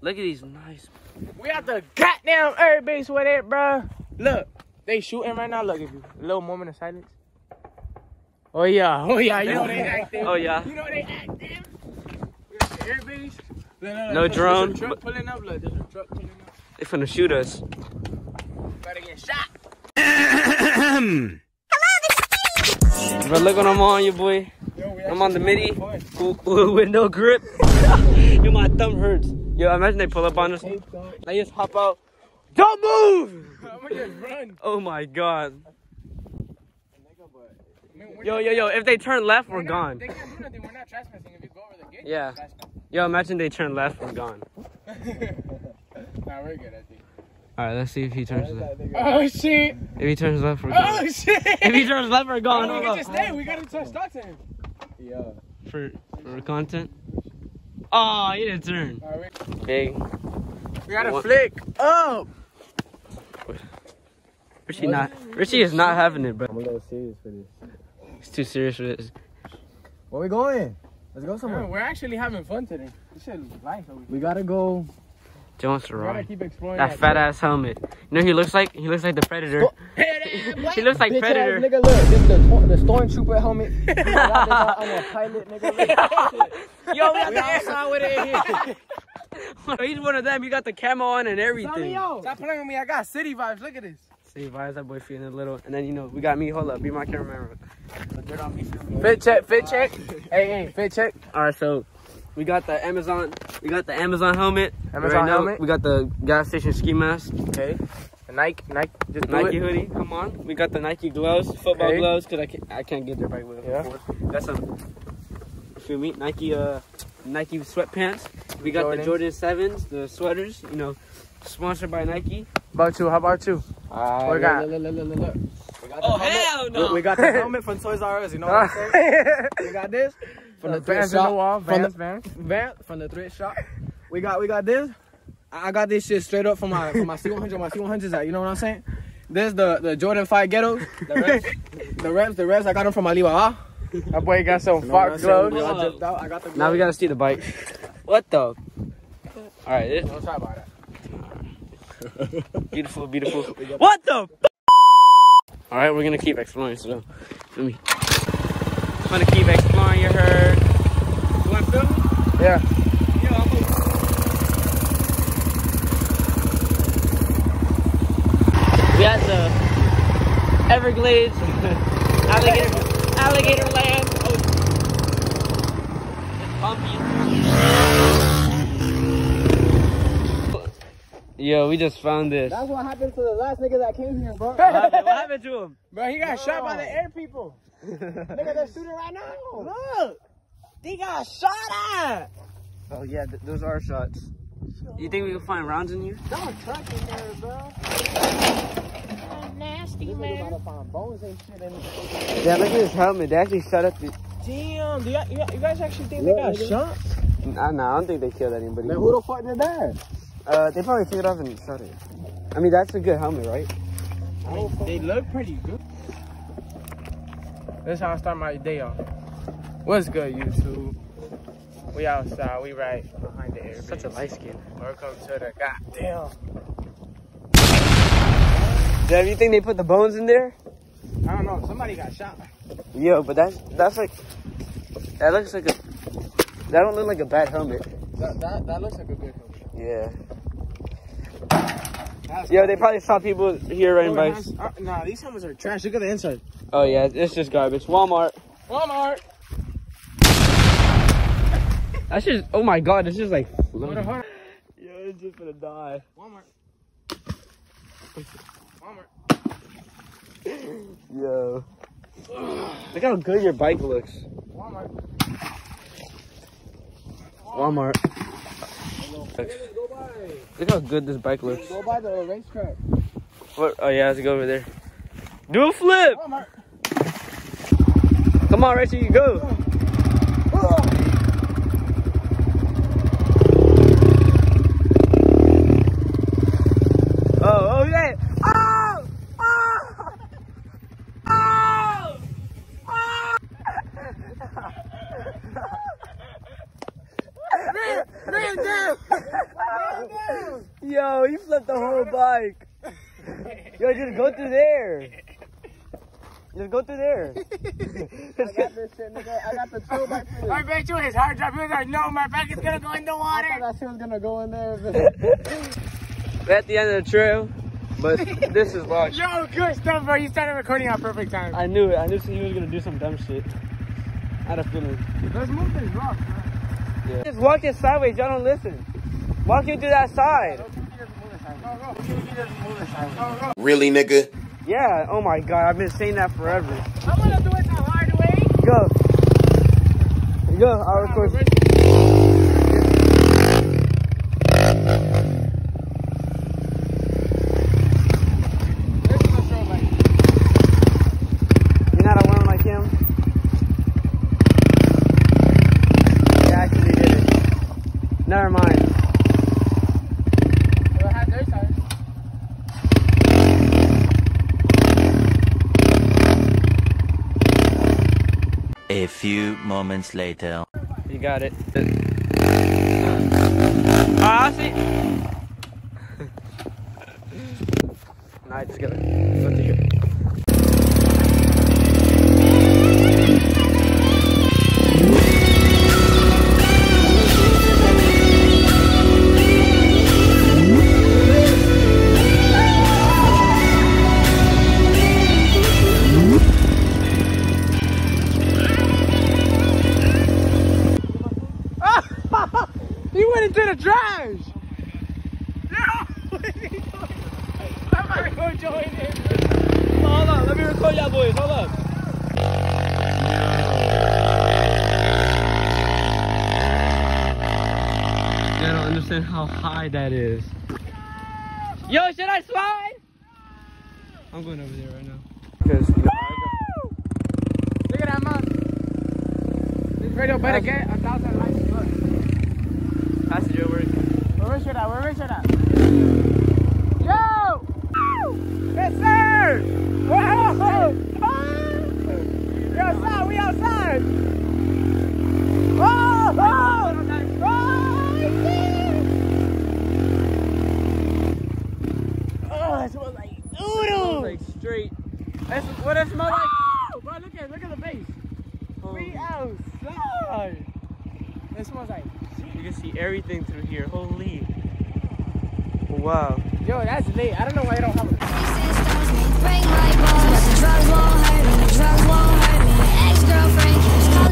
Look at these nice. We at the goddamn air base with it, bro. Look, they shooting right now. Look at you. A little moment of silence. Oh yeah, you know they active. Oh yeah. You know they active. We at the air base. No drone. There's a truck pulling up. Look, there's a truck pulling up. They finna shoot us. Better get shot. But look what I'm on, you boy. Yo, I'm on the midi with no grip. Yo, my thumb hurts. Yo, imagine they pull up on us. I just hop out. Don't move! I'm gonna just run. Oh my god. Yo, if they turn left, we're gone. They can't do nothing. We're not trespassing. If you go over the gate, Yeah. Yo, imagine they turn left, we're gone. Nah, we're good, I think. Alright, let's see if he turns left. Oh shit! If he turns left, we're gone. Oh shit! If he turns left, we're gone. We can just stay. We gotta talk to him. Yeah. For content. Oh, he didn't turn. Big. We gotta flick up. Richie is not having it, bro. I'm a little serious for this. He's too serious for this. Where we going? Let's go somewhere. We're actually having fun today. This shit is life. We gotta go. Joe wants to We gotta ride. keep exploring That fat ass helmet. You know he looks like? He looks like the Predator. He looks like Bitch Predator. ass nigga, look. This is the stormtrooper helmet. I got this on a pilot, nigga. Look. Yo, we got We the outside with it here. He's one of them. You got the camo on and everything. Stop playing with me. I got city vibes. Look at this. See, why is that boy feeling a little? And then, you know, we got me. Hold up. Be my cameraman. Fit check. Hey, fit check. All right, so we got the Amazon. We got the Amazon helmet. Amazon helmet. We got the gas station ski mask. Okay. The Nike. Just do Nike it. hoodie. Come on. We got the Nike gloves, football gloves, cause I can't get there right with them. Yeah. That's some. You feel me? Nike sweatpants. We got the Jordan 7s, the sweaters. You know, sponsored by Nike. How about you? What we got? Look. We got Oh hell no! We got the helmet from Toys R Us. You know what I'm saying? We got this from the thrift Vans in the shop. wall. Vans. From the thrift shop. We got this. I got this shit straight up from my C100. My C100s out. You know what I'm saying? This the Jordan 5 ghettos. The reps. I got them from Alibaba. That boy got some Fox gloves. I got the gloves. Now we gotta see the bike. What the? All right. Don't talk about that. Beautiful. What the? All right, we're gonna keep exploring. So, feel me? I'm gonna keep exploring. You heard? You wanna film me? Yeah. Yo, we at the Everglades alligator land. Oh, it's bumpy. Yo, we just found this. That's what happened to the last nigga that came here, bro. What happened to him? Bro, he got shot by the air people. Nigga, they're shooting right now. Look. They got shot at. Oh yeah, those are shots. You think we can find rounds in here? Don't truck in there, bro. Nasty, This nigga man. about to find bones and shit in Yeah, look at this helmet. They actually shot up the. Damn, do you guys actually think they got shot? Nah, I don't think they killed anybody. Man, who the fuck did that? They probably took it off and shot it. I mean, that's a good helmet, right? They look pretty good. This is how I start my day off. What's good, YouTube? We outside. We right behind the air. Such a light skin. Welcome to the goddamn. Damn, you think they put the bones in there? I don't know. Somebody got shot. Yo, but that's like, that looks like a, that don't look like a bad helmet. That looks like a good one. Yeah. Yo, they probably saw people here riding bikes. Nah, these helmets are trash. Look at the inside. Oh yeah, it's just garbage. Walmart. That's just, oh my god, it's just like floating. Yo, it's just gonna die. Walmart. Yo. Look how good your bike looks. Walmart. Look how good this bike looks. Go by the racetrack. What? Oh yeah, let's go over there. Do a flip! Walmart. Come on, Richie, you go! Oh yeah! Oh! Oh! Oh! Oh! Man, Yo, you flipped the whole bike. Yo, just go through there. Just go through there. I got this shit, nigga. I got the tool bike for this. I bet you his hard drive. He was like, no, my back is gonna go in the water. I thought that shit was gonna go in there. We're at the end of the trail, but this is locked. Yo, good stuff, bro. You started recording at perfect time. I knew it. I knew he was gonna do some dumb shit. I had a feeling. Let's move this rock, bro. Yeah. Just walking sideways. Y'all don't listen. Walking to that side. Really, nigga? Yeah. Oh my God. I've been saying that forever. I'm gonna do it the hard way. Go. Go. I'll record. You're not a worm like him? Yeah, I actually did it. Never mind. A few moments later. You got it. I see. Nah, I just gotta go to here. He went into the trash. No. I'm gonna go join him. Hold on, let me record y'all boys. Hold up. I don't understand how high that is. Yo, should I slide? I'm going over there right now. Because you know, Look at that mountain. This radio better get 1,000 likes. Look. passenger work. Where Richard at? Where Richard at? Yo! Yes, sir! Whoa! We outside! We outside! Whoa! Whoa! Oh, it smells like noodles! Like straight. That's what it smells like. Bro, look at the base. We outside. It smells like. You can see everything through here. Holy. Wow. Yo, that's lit. I don't know why you don't have a. Break my bones, but the drugs won't hurt me. The drugs won't hurt me. Ex-girlfriend keeps calling.